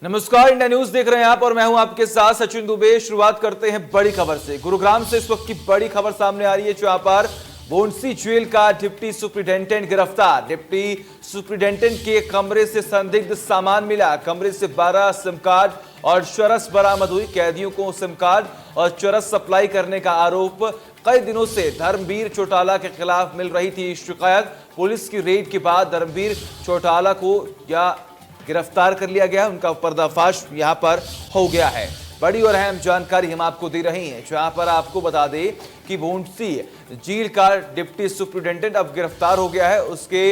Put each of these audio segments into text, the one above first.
नमस्कार, India news देख रहे हैं आप और मैं हूं आपके साथ सचिन दुबे। शुरुआत करते हैं बड़ी खबर से। गुरुग्राम से इस वक्त की बड़ी खबर सामने आ रही है, जहां पर बोंसी जेल का डिप्टी सुपरिटेंडेंट गिरफ्तार। डिप्टी सुपरिटेंडेंट के कमरे से संदिग्ध सामान मिला। कमरे से 12 सिम कार्ड और चरस बरामद हुई। कैदियों को सिम कार्ड और चरस सप्लाई करने का आरोप। कई दिनों से धर्मवीर चौटाला के खिलाफ मिल रही थी शिकायत। पुलिस की रेड के बाद धर्मवीर चौटाला को गिरफ्तार कर लिया गया। उनका पर्दाफाश यहां पर हो गया है। बड़ी और अहम जानकारी हम आपको दे रहे हैं, जहां पर आपको बता दें कि बोंसी जेल का डिप्टी सुपरिटेंडेंट अब गिरफ्तार हो गया है। उसके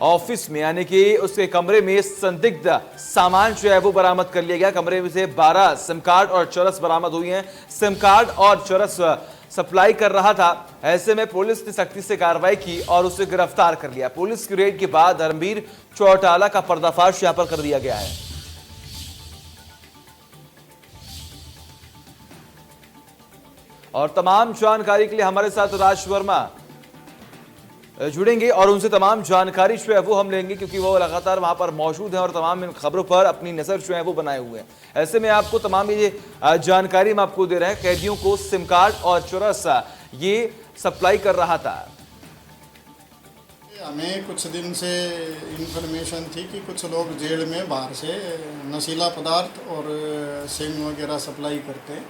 ऑफिस में यानी कि उसके कमरे में संदिग्ध सामान जो है वो बरामद कर लिया गया। कमरे में से 12 सिम कार्ड और चरस बरामद हुई हैं। सिम कार्ड और चरस सप्लाई कर रहा था। ऐसे में पुलिस ने सख्ती से कार्रवाई की और उसे गिरफ्तार कर लिया। पुलिस की रेड के बाद धर्मवीर चौटाला का पर्दाफाश यहां पर कर दिया गया है। और तमाम जानकारी के लिए हमारे साथ राज वर्मा जुड़ेंगे और उनसे तमाम जानकारी जो है वो हम लेंगे, क्योंकि वो लगातार वहां पर मौजूद हैं और तमाम इन खबरों पर अपनी नजर जो है वो बनाए हुए हैं। ऐसे में आपको तमाम ये जानकारी हम आपको दे रहे हैं। कैदियों को सिम कार्ड और चरस ये सप्लाई कर रहा था। हमें कुछ दिन से इंफॉर्मेशन थी कि कुछ लोग जेल में बाहर से नशीला पदार्थ और सिम वगैरह सप्लाई करते हैं,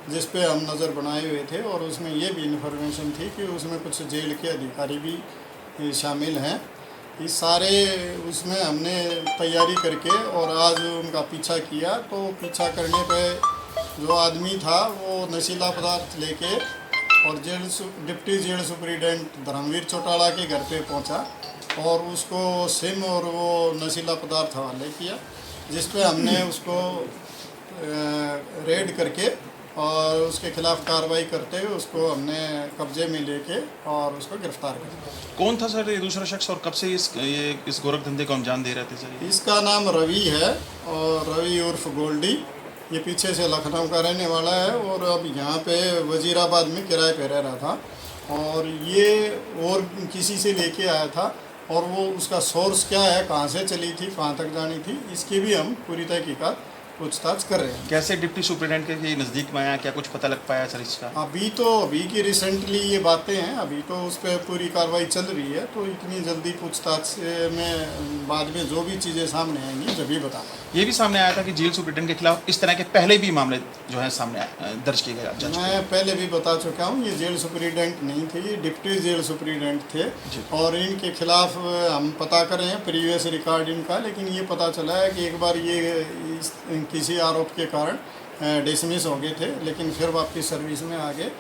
जिस पे हम नज़र बनाए हुए थे। और उसमें ये भी इंफॉर्मेशन थी कि उसमें कुछ जेल के अधिकारी भी शामिल हैं। इस सारे उसमें हमने तैयारी करके और आज उनका पीछा किया। तो पीछा करने पे जो आदमी था वो नशीला पदार्थ लेके और deputy jail superintendent Dharamvir Chautala के घर पे पहुंचा और उसको सिम और वो नशीला पदार्थ हवाले किया, जिस पे हमने उसको रेड करके और उसके खिलाफ कार्रवाई करते हुए उसको हमने कब्जे में लेके और उसको गिरफ्तार कर लिया। कौन था सर ये दूसरा शख्स और कब से इस गोरख धंधे को अंजाम दे रहे थे सर? इसका नाम रवि है और रवि उर्फ गोल्डी। ये पीछे से लखनऊ का रहने वाला है और अब यहाँ पे वजीराबाद में किराए पे रह रहा था। और ये और किसी से लेके आया था और वो उसका सोर्स क्या है, कहाँ से चली थी, कहाँ तक जानी थी, इसकी भी हम पूरी तहकीकात पूछताछ कर रहे हैं। कैसे डिप्टी सुपरिटेंडेंट के नज़दीक में आया, क्या कुछ पता लग पाया सर इसका? अभी की रिसेंटली ये बातें हैं, अभी तो उस पर पूरी कार्रवाई चल रही है। तो इतनी जल्दी पूछताछ में बाद में जो भी चीज़ें सामने आएंगी जब भी बता। ये भी सामने आया था कि जेल सुपरिटेंडेंट के खिलाफ इस तरह के पहले भी मामले जो है सामने दर्ज किए गए। मैं पहले भी बता चुका हूँ, ये जेल सुपरिटेंडेंट नहीं थे, ये डिप्टी जेल सुपरिटेंडेंट थे। और इनके खिलाफ हम पता कर रहे हैं प्रीवियस रिकॉर्ड इनका, लेकिन ये पता चला है कि एक बार ये किसी आरोप के कारण डिसमिस हो गए थे, लेकिन फिर वापस सर्विस में आ गए।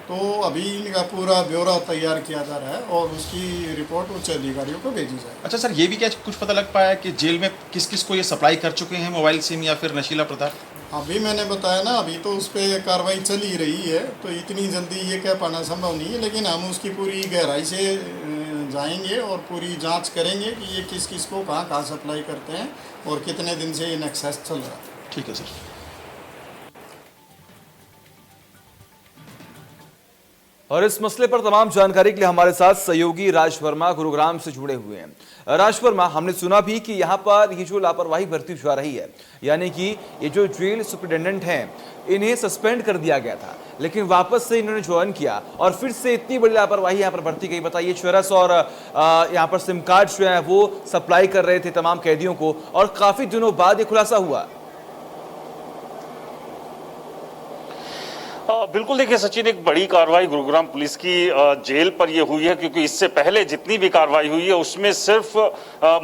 तो अभी इनका पूरा ब्यौरा तैयार किया जा रहा है और उसकी रिपोर्ट उच्च अधिकारियों को भेजी जाए। अच्छा सर, ये भी क्या कुछ पता लग पाया कि जेल में किस किस को ये सप्लाई कर चुके हैं, मोबाइल सिम या फिर नशीला पदार्थ? अभी मैंने बताया ना, अभी तो उस पर कार्रवाई चल ही रही है, तो इतनी जल्दी ये कह पाना संभव नहीं है। लेकिन हम उसकी पूरी गहराई से जाएंगे और पूरी जांच करेंगे कि ये किस किस को कहाँ कहाँ सप्लाई करते हैं और कितने दिन से ये नेक्सस चल रहा है। ठीक है सर। और इस मसले पर तमाम जानकारी के लिए हमारे साथ सहयोगी राज वर्मा गुरुग्राम से जुड़े हुए हैं। राज वर्मा, हमने सुना भी कि यहाँ पर ये जो लापरवाही बरती जा रही है, यानी कि ये जो जेल सुपरिटेंडेंट हैं इन्हें सस्पेंड कर दिया गया था, लेकिन वापस से इन्होंने ज्वाइन किया और फिर से इतनी बड़ी लापरवाही यहाँ पर बरती गई। बताइए, चरस और यहाँ पर सिम कार्ड जो है वो सप्लाई कर रहे थे तमाम कैदियों को और काफी दिनों बाद ये खुलासा हुआ। बिल्कुल, देखिए सचिन, एक बड़ी कार्रवाई गुरुग्राम पुलिस की जेल पर ये हुई है, क्योंकि इससे पहले जितनी भी कार्रवाई हुई है उसमें सिर्फ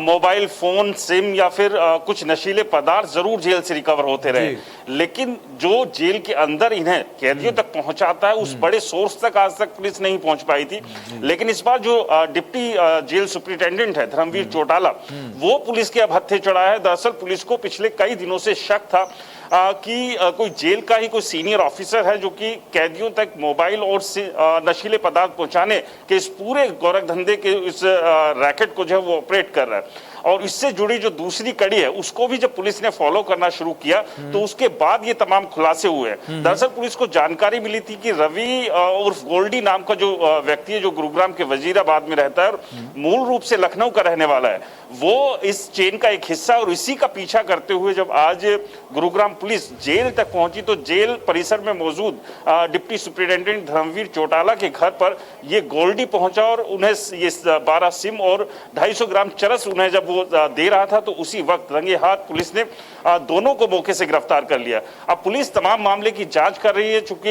मोबाइल फोन, सिम या फिर कुछ नशीले पदार्थ जरूर जेल से रिकवर होते रहे, लेकिन जो जेल के अंदर इन्हें कैदियों तक पहुंचाता है उस बड़े सोर्स तक आज तक पुलिस नहीं पहुंच पाई थी। लेकिन इस बार जो डिप्टी जेल सुपरिटेंडेंट है धर्मवीर चौटाला, वो पुलिस के अब हत्थे चढ़ा है। दरअसल पुलिस को पिछले कई दिनों से शक था कि कोई जेल का ही कोई सीनियर ऑफिसर है जो कि कैदियों तक मोबाइल और नशीले पदार्थ पहुंचाने के इस पूरे गोरख धंधे के इस रैकेट को जो है वो ऑपरेट कर रहा है। और इससे जुड़ी जो दूसरी कड़ी है उसको भी जब पुलिस ने फॉलो करना शुरू किया तो उसके बाद ये तमाम खुलासे हुए हैं। दरअसल पुलिस को जानकारी मिली थी कि रवि उर्फ गोल्डी नाम का जो व्यक्ति है, जो गुरुग्राम के वजीराबाद में रहता है और मूल रूप से लखनऊ का रहने वाला है, वो इस चेन का एक हिस्सा, और इसी का पीछा करते हुए जब आज गुरुग्राम पुलिस जेल तक पहुंची तो जेल परिसर में मौजूद डिप्टी सुपरिटेंडेंट धर्मवीर चौटाला के घर पर ये गोल्डी पहुंचा और उन्हें ये 12 सिम और 250 ग्राम चरस उन्हें जब वो दे रहा था तो उसी वक्त रंगे हाथ पुलिस ने दोनों को मौके से गिरफ्तार कर लिया। अब पुलिस तमाम मामले की जांच कर रही है, चूंकि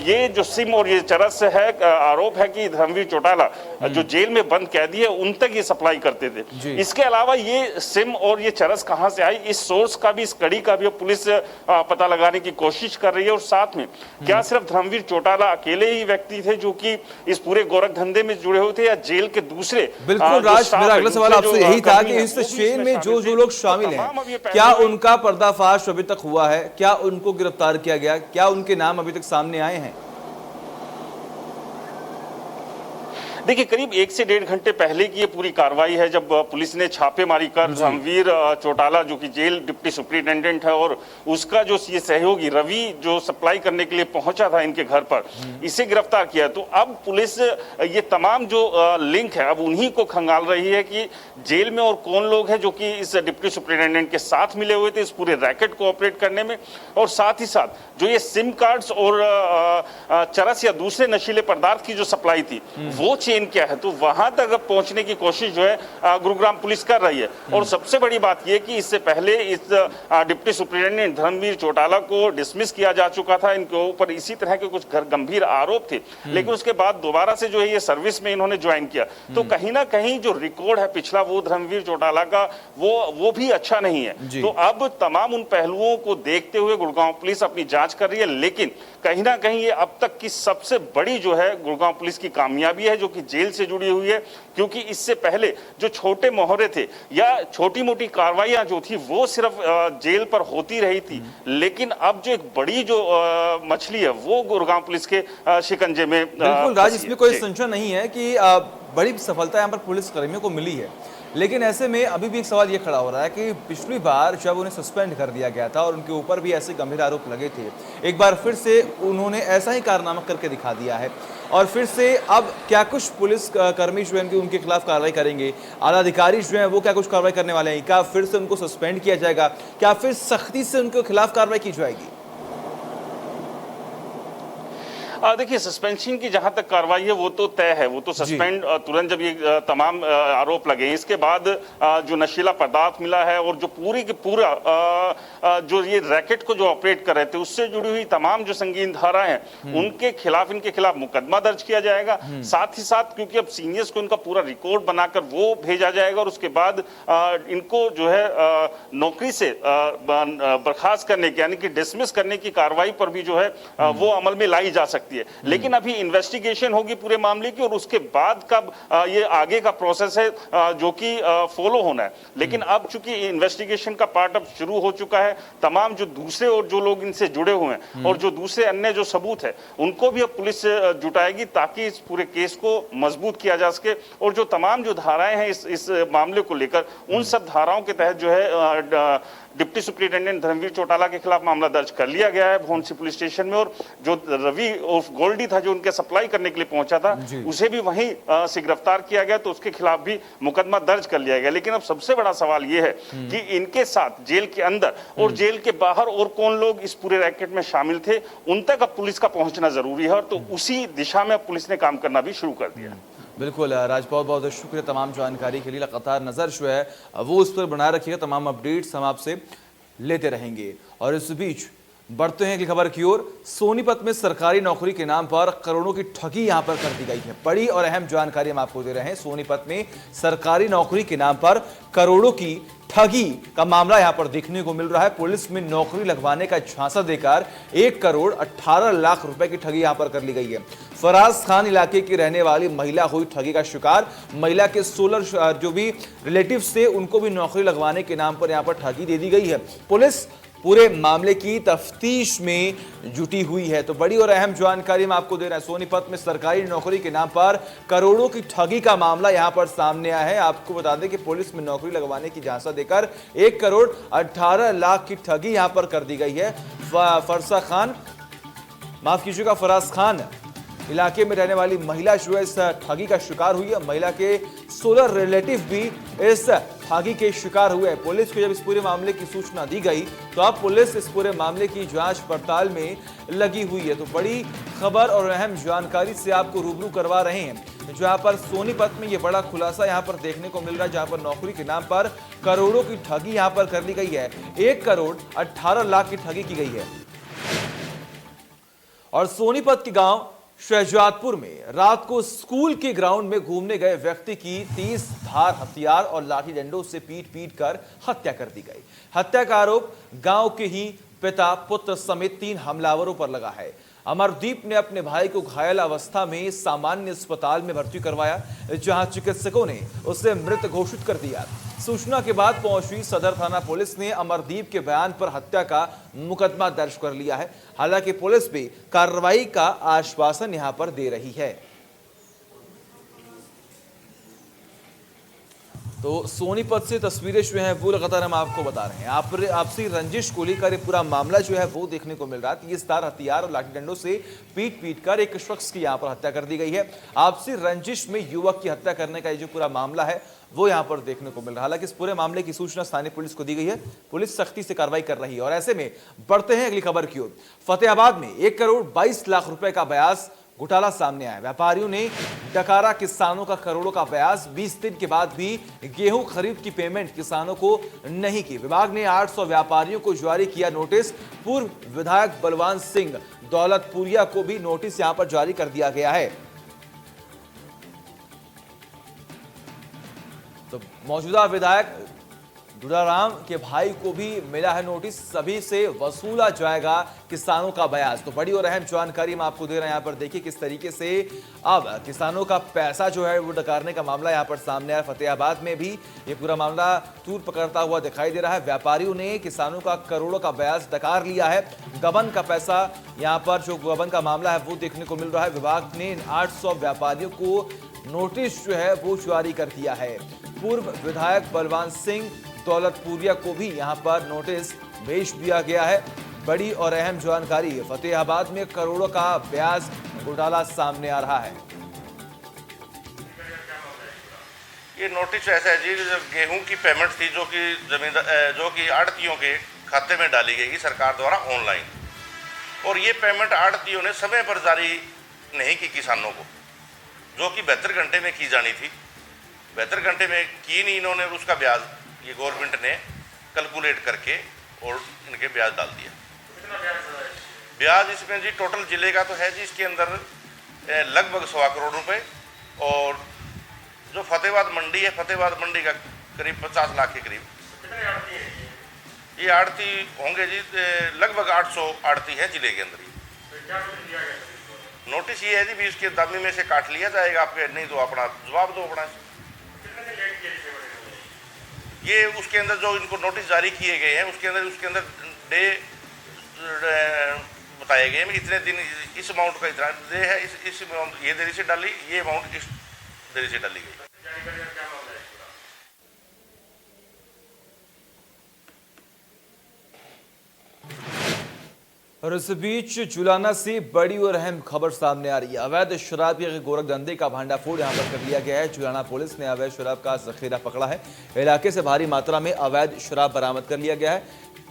ये जो सिम और ये चरस है, आरोप है कि धर्मवीर चौटाला जो जेल में बंद कैदी है उन तक ये सप्लाई करते थे। इसके अलावा ये सिम और ये चरस कहां से आई, इस सोर्स का भी, इस कड़ी का भी पुलिस पता लगाने की कोशिश कर रही है। और साथ में क्या सिर्फ धर्मवीर चौटाला अकेले ही व्यक्ति थे जो कि इस पूरे गोरख धंधे में जुड़े हुए थे, या जेल के दूसरे? बिल्कुल राज, मेरा अगला सवाल आपसे यही था कि इस चेन में जो लोग शामिल हैं, क्या उनका पर्दाफाश अभी तक हुआ है? क्या उनको गिरफ्तार किया गया? क्या उनके नाम अभी तक सामने आए हैं? देखिए, करीब 1 से 1.5 घंटे पहले की ये पूरी कार्रवाई है जब पुलिस ने छापेमारी कर धर्मवीर चौटाला जो कि जेल डिप्टी सुपरिटेंडेंट है और उसका जो ये सहयोगी रवि जो सप्लाई करने के लिए पहुंचा था इनके घर पर, इसे गिरफ्तार किया। तो अब पुलिस ये तमाम जो लिंक है अब उन्हीं को खंगाल रही है कि जेल में और कौन लोग हैं जो कि इस डिप्टी सुपरिटेंडेंट के साथ मिले हुए थे इस पूरे रैकेट को ऑपरेट करने में, और साथ ही साथ जो ये सिम कार्ड्स और चरस या दूसरे नशीले पदार्थ की जो सप्लाई थी वो चेन क्या है, तो वहां तक पहुंचने की कोशिश जो है गुरुग्राम पुलिस कर रही है। और सबसे बड़ी बात यह कि इससे पहले इस डिप्टी सुपरिटेंडेंट धर्मवीर चौटाला को डिसमिस किया जा चुका था, इनके ऊपर इसी तरह के कुछ गंभीर आरोप थे, लेकिन उसके बाद दोबारा से जो है ये सर्विस में इन्होंने ज्वाइन किया। तो कहीं ना कहीं जो रिकॉर्ड है पिछला वो धर्मवीर चौटाला का वो भी अच्छा नहीं है। तो अब तमाम उन पहलुओं को देखते हुए गुड़गांव पुलिस अपनी जांच कर रही है, लेकिन कहीं ना कहीं ये अब तक की सबसे बड़ी जो है गुड़गांव पुलिस की कामयाबी है जो कि जेल से जुड़ी हुई है, क्योंकि इससे पहले जो छोटे मोहरे थे या छोटी मोटी कार्रवाइयां जो थी वो सिर्फ जेल पर होती रही थी, लेकिन अब जो एक बड़ी जो मछली है वो गुड़गांव पुलिस के शिकंजे में बिल्कुल राज, इसमें कोई संशय नहीं है कि बड़ी सफलता यहाँ पर पुलिस कर्मियों को मिली है। लेकिन ऐसे में अभी भी एक सवाल ये खड़ा हो रहा है कि पिछली बार जब उन्हें सस्पेंड कर दिया गया था और उनके ऊपर भी ऐसे गंभीर आरोप लगे थे, एक बार फिर से उन्होंने ऐसा ही कारनामा करके दिखा दिया है और फिर से अब क्या कुछ पुलिस कर्मी जो है उनके खिलाफ कार्रवाई करेंगे, आला अधिकारी जो है वो क्या कुछ कार्रवाई करने वाले हैं? क्या फिर से उनको सस्पेंड किया जाएगा? क्या फिर सख्ती से उनके खिलाफ कार्रवाई की जाएगी? देखिए, सस्पेंशन की जहां तक कार्रवाई है वो तो तय है, वो तो सस्पेंड तुरंत जब ये तमाम आरोप लगे, इसके बाद जो नशीला पदार्थ मिला है और जो पूरी की पूरा जो ये रैकेट को जो ऑपरेट कर रहे थे उससे जुड़ी हुई तमाम जो संगीन धाराएं हैं उनके खिलाफ, इनके खिलाफ मुकदमा दर्ज किया जाएगा। साथ ही साथ क्योंकि अब सीनियर्स को इनका पूरा रिकॉर्ड बनाकर वो भेजा जाएगा और उसके बाद इनको जो है नौकरी से बर्खास्त करने की यानी कि डिसमिस करने की कार्रवाई पर भी जो है वो अमल में लाई जा सकती है। लेकिन अभी इन्वेस्टिगेशन होगी पूरे मामले की और उसके बाद का ये आगे का प्रोसेस है जो कि फॉलो होना है। लेकिन अब चूंकि इन्वेस्टिगेशन का पार्ट अब शुरू हो चुका है, तमाम जो दूसरे और जो लोग इनसे जुड़े हुए हैं और जो दूसरे अन्य जो सबूत है उनको भी अब पुलिस जुटाएगी ताकि इस पूरे केस को मजबूत किया जा सके। और जो तमाम जो धाराएं हैं इस मामले को लेकर, उन सब धाराओं के तहत जो है डिप्टी सुपरिटेंडेंट धर्मवीर चौटाला के खिलाफ मामला दर्ज कर लिया गया है भोंसी पुलिस स्टेशन में, और जो रवि उर्फ गोल्डी था जो उनके सप्लाई करने के लिए पहुंचा था उसे भी वहीं से गिरफ्तार किया गया, तो उसके खिलाफ भी मुकदमा दर्ज कर लिया गया। लेकिन अब सबसे बड़ा सवाल यह है कि इनके साथ जेल के अंदर और जेल के बाहर और कौन लोग इस पूरे रैकेट में शामिल थे, उन तक अब पुलिस का पहुंचना जरूरी है, और तो उसी दिशा में अब पुलिस ने काम करना भी शुरू कर दिया। बिल्कुल राज, बहुत बहुत शुक्रिया तमाम जानकारी के लिए। लगातार नजर जो है वो उस पर बनाए रखिएगा, तमाम अपडेट्स हम आपसे लेते रहेंगे। और इस बीच बढ़ते हैं अगली खबर की ओर। सोनीपत में सरकारी नौकरी के नाम पर करोड़ों की ठगी यहां पर कर दी गई है। बड़ी और अहम जानकारी हम आपको दे रहे हैं। सोनीपत में सरकारी नौकरी के नाम पर करोड़ों की ठगी का मामला यहां पर देखने को मिल रहा है। पुलिस में नौकरी लगवाने का झांसा देकर 1 करोड़ 18 लाख रुपए की ठगी यहां पर कर ली गई है। फराज खान इलाके की रहने वाली महिला हुई ठगी का शिकार। महिला के 16 जो भी रिलेटिव्स थे उनको भी नौकरी लगवाने के नाम पर यहां पर ठगी दे दी गई है। पुलिस पूरे मामले की तफ्तीश में जुटी हुई है। तो बड़ी और अहम जानकारी हम आपको दे रहे हैं। सोनीपत में सरकारी नौकरी के नाम पर करोड़ों की ठगी का मामला यहां पर सामने आया है। आपको बता दें कि पुलिस में नौकरी लगवाने की झांसा देकर 1 करोड़ 18 लाख की ठगी यहां पर कर दी गई है। फराज खान इलाके में रहने वाली महिला जो है इस ठगी का शिकार हुई है। महिला के 16 रिलेटिव भी इस ठगी के शिकार हुए। पुलिस को जब इस पूरे मामले की सूचना दी गई तो अब पुलिस इस पूरे मामले की जांच पड़ताल में लगी हुई है। तो बड़ी खबर और अहम जानकारी से आपको रूबरू करवा रहे हैं। जहां पर सोनीपत में ये बड़ा खुलासा यहां पर देखने को मिल रहा है, जहां पर नौकरी के नाम पर करोड़ों की ठगी यहां पर कर ली गई है। 1 करोड़ 18 लाख की ठगी की गई है। और सोनीपत के गांव शहजादपुर में रात को स्कूल के ग्राउंड में घूमने गए व्यक्ति की 30 धार हथियार और लाठी डंडों से पीट कर हत्या कर दी गई। हत्या का आरोप गांव के ही पिता, पुत्र समेत 3 हमलावरों पर लगा है। अमरदीप ने अपने भाई को घायल अवस्था में सामान्य अस्पताल में भर्ती करवाया, जहां चिकित्सकों ने उसे मृत घोषित कर दिया। सूचना के बाद पहुंची सदर थाना पुलिस ने अमरदीप के बयान पर हत्या का मुकदमा दर्ज कर लिया है। हालांकि पुलिस भी कार्रवाई का आश्वासन यहां पर दे रही है। तो सोनीपत से तस्वीरें जो हैं वो लगातार हम आपको बता रहे हैं। आपसी रंजिश को लेकर ये पूरा मामला जो है वो देखने को मिल रहा है। 30 धार हथियार और लाठी डंडों से पीट कर एक शख्स की यहाँ पर हत्या कर दी गई है। आपसी रंजिश में युवक की हत्या करने का ये जो पूरा मामला है वो यहाँ पर देखने को मिल रहा है। हालांकि इस पूरे मामले की सूचना स्थानीय पुलिस को दी गई है। पुलिस सख्ती से कार्रवाई कर रही है। और ऐसे में बढ़ते हैं अगली खबर की ओर। फतेहाबाद में 1 करोड़ 22 लाख रुपए का ब्याज घोटाला सामने आया। व्यापारियों ने डकारा किसानों का करोड़ों का ब्याज। 20 दिन के बाद भी गेहूं खरीद की पेमेंट किसानों को नहीं की। विभाग ने 800 व्यापारियों को जारी किया नोटिस। पूर्व विधायक बलवान सिंह दौलतपुरिया को भी नोटिस यहां पर जारी कर दिया गया है। तो मौजूदा विधायक दुलाराम के भाई को भी मिला है नोटिस। सभी से वसूला जाएगा किसानों का ब्याज। तो बड़ी और अहम जानकारी हम आपको दे रहे हैं। यहाँ पर देखिए किस तरीके से अब किसानों का पैसा जो है वो डकारने का मामला यहाँ पर सामने आया। फतेहाबाद में भी ये पूरा मामला तूर पकड़ता हुआ दिखाई दे रहा है। व्यापारियों ने किसानों का करोड़ों का ब्याज डकार लिया है। गबन का पैसा यहाँ पर जो गबन का मामला है वो देखने को मिल रहा है। विभाग ने इन 800 व्यापारियों को नोटिस जो है वो जारी कर दिया है। पूर्व विधायक बलवान सिंह दौलतपुरिया को भी यहां पर नोटिस भेज दिया गया है। बड़ी और अहम जानकारी, फतेहाबाद में करोड़ों का ब्याज घोटाला सामने आ रहा है। ये नोटिस ऐसा है जी, जो गेहूं की पेमेंट थी जो कि आड़तियों के खाते में डाली गई सरकार द्वारा ऑनलाइन, और ये पेमेंट आड़तियों ने समय पर जारी नहीं की किसानों को, जो कि 72 घंटे में की जानी थी। 72 घंटे में की नहीं इन्होंने। उसका ब्याज ये गवर्नमेंट ने कैलकुलेट करके और इनके ब्याज डाल दिया। ब्याज इसमें जी टोटल जिले का तो है जी, इसके अंदर लगभग 1.25 करोड़ रुपए, और जो फतेहाबाद मंडी है, फतेहाबाद मंडी का करीब 50 लाख के करीब। ये आड़ती होंगे जी, लगभग 800 आड़ती है जिले के अंदर ही। नोटिस ये है जी भी उसके दामी में से काट लिया जाएगा आपके, नहीं तो अपना जवाब दो अपना। ये उसके अंदर जो इनको नोटिस जारी किए गए हैं उसके अंदर डे बताए गए हैं। इतने दिन इस अमाउंट का इतना डे है, इस अमाउंट ये देरी से डाली, ये अमाउंट इस देरी से डाली गई। और इस बीच जुलाना से बड़ी और अहम खबर सामने आ रही है। अवैध शराब के गोरख धंधे का भांडाफोड़ यहां पर कर लिया गया है। जुलाना पुलिस ने अवैध शराब का जखीरा पकड़ा है। इलाके से भारी मात्रा में अवैध शराब बरामद कर लिया गया है।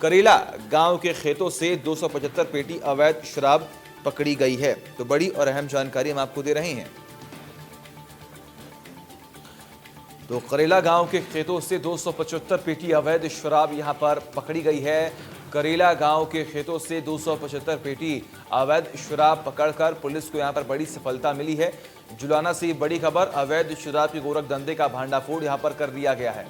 करेला गांव के खेतों से 275 पेटी अवैध शराब पकड़ी गई है। तो बड़ी और अहम जानकारी हम आपको दे रहे हैं। तो करेला गांव के खेतों से 275 पेटी अवैध शराब यहां पर पकड़ी गई है। करेला गांव के खेतों से 275 पेटी अवैध शराब पकड़कर पुलिस को यहां पर बड़ी सफलता मिली है। जुलाना से बड़ी खबर, अवैध शराब के गोरख धंधे का भांडाफोड़ यहां पर कर दिया गया है।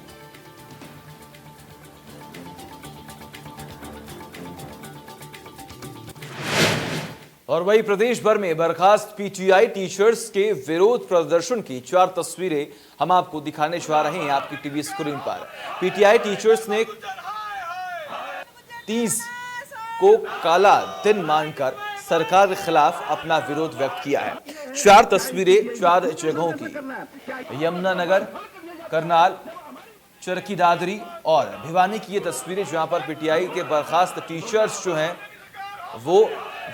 और वही प्रदेश भर में बर्खास्त पीटीआई टीचर्स के विरोध प्रदर्शन की 4 तस्वीरें हम आपको दिखाने जा रहे हैं आपकी टीवी स्क्रीन पर। पीटीआई टीचर्स ने 30 को काला दिन मानकर सरकार के खिलाफ अपना विरोध व्यक्त किया है। 4 तस्वीरें 4 जगहों की, यमुनानगर, करनाल, चरखी दादरी और भिवानी की ये तस्वीरें, जहां पर पीटीआई के बर्खास्त टीचर्स जो हैं वो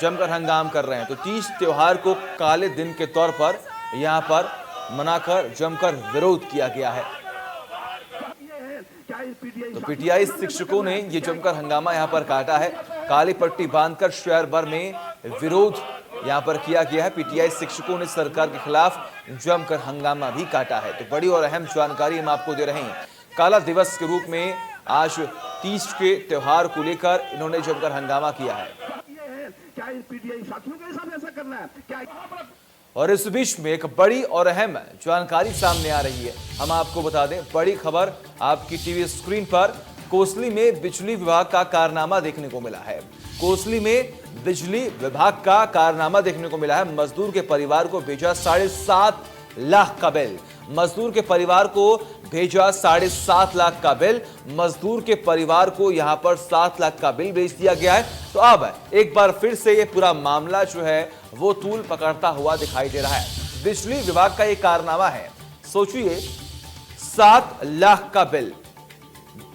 जमकर हंगाम कर रहे हैं। तो 30 त्योहार को काले दिन के तौर पर यहां पर मनाकर जमकर विरोध किया गया है। तो पीटीआई शिक्षकों ने ये जमकर हंगामा यहां पर काटा है। काली पट्टी बांधकर शहर भर में विरोध यहां पर किया गया है। पीटीआई शिक्षकों ने सरकार के खिलाफ जमकर हंगामा भी काटा है। तो बड़ी और अहम जानकारी हम आपको दे रहे हैं। काला दिवस के रूप में आज 30 के त्योहार को लेकर इन्होंने जमकर हंगामा किया है। और इस बीच में एक बड़ी और अहम जानकारी सामने आ रही है। हम आपको बता दें, बड़ी खबर आपकी टीवी स्क्रीन पर। कोसली में बिजली विभाग का कारनामा देखने को मिला है। कोसली में बिजली विभाग का कारनामा देखने को मिला है। मजदूर के परिवार को भेजा 7.5 लाख का बिल। मजदूर के परिवार को भेजा 7.5 लाख का बिल। मजदूर के परिवार को यहां पर 7 लाख का बिल भेज दिया गया है। तो अब एक बार फिर से ये पूरा मामला जो है वो तूल पकड़ता हुआ दिखाई दे रहा है। बिजली विभाग का ये कारनामा है। सोचिए, 7 लाख का बिल।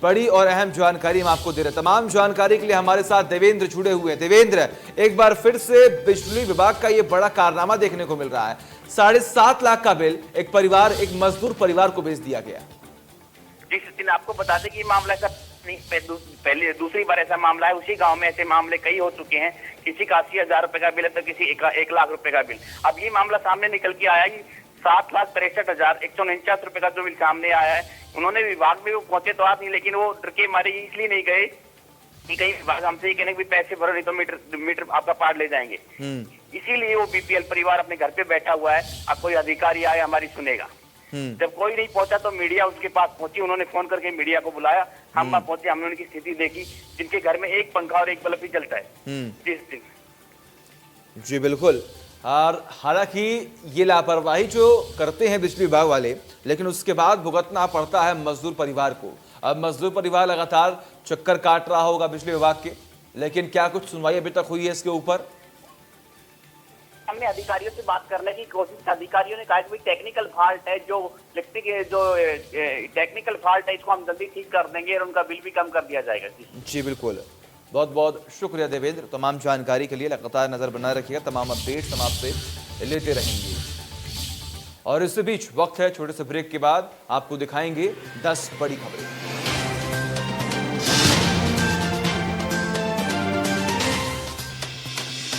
बड़ी और अहम जानकारी हम आपको दे रहे हैं। तमाम जानकारी के लिए हमारे साथ देवेंद्र जुड़े हुए हैं। देवेंद्र, एक बार फिर से बिजली विभाग का ये बड़ा कारनामा देखने को मिल रहा है। 7.5 लाख का बिल एक परिवार, एक मजदूर परिवार को भेज दिया गया। जी सचिन, आपको बता दें कि मामला ऐसा नहीं, पहले दूसरी बार ऐसा मामला है। उसी गांव में ऐसे मामले कई हो चुके हैं। किसी का 80,000 रुपए का बिल है तो किसी 1 लाख रुपए का बिल। अब ये मामला सामने निकल के आया कि 7,63,149 रुपए का जो बिल सामने आया है। उन्होंने विभाग में वो पहुंचे तो आप नहीं, लेकिन वो डर के मारे इसलिए नहीं गए कि कहीं विभाग हमसे ये कहने कि पैसे भरो नहीं तो मीटर आपका पार ले जाएंगे। इसीलिए वो बीपीएल परिवार अपने घर पे बैठा हुआ है। अब कोई अधिकारी आए हमारी सुनेगा। जब कोई नहीं पहुंचा तो मीडिया उसके पास पहुंची। उन्होंने फोन करके मीडिया को बुलाया। हम वहां पहुंचे, हमने उनकी स्थिति देखी, जिनके घर में एक पंखा और एक बल्ब ही चलता है। जी बिल्कुल। और हालांकि ये लापरवाही जो करते हैं बिजली विभाग वाले, लेकिन उसके बाद भुगतना पड़ता है मजदूर परिवार को। अब मजदूर परिवार लगातार चक्कर काट रहा होगा बिजली विभाग के, लेकिन क्या कुछ सुनवाई अभी तक हुई है इसके ऊपर? हमने अधिकारियों से बात करने की कोशिश। अधिकारियों ने कहा कि टेक्निकल फॉल्ट है, जो इलेक्ट्रिक जो टेक्निकल फॉल्ट है इसको हम जल्दी ठीक कर देंगे और उनका बिल भी कम कर दिया जाएगा। जी बिल्कुल, बहुत बहुत शुक्रिया देवेंद्र। तमाम जानकारी के लिए लगातार नजर बनाए रखिएगा। तमाम अपडेट्स हम आपसे लेते रहेंगे। और इस बीच वक्त है छोटे से ब्रेक के बाद आपको दिखाएंगे 10 बड़ी खबरें।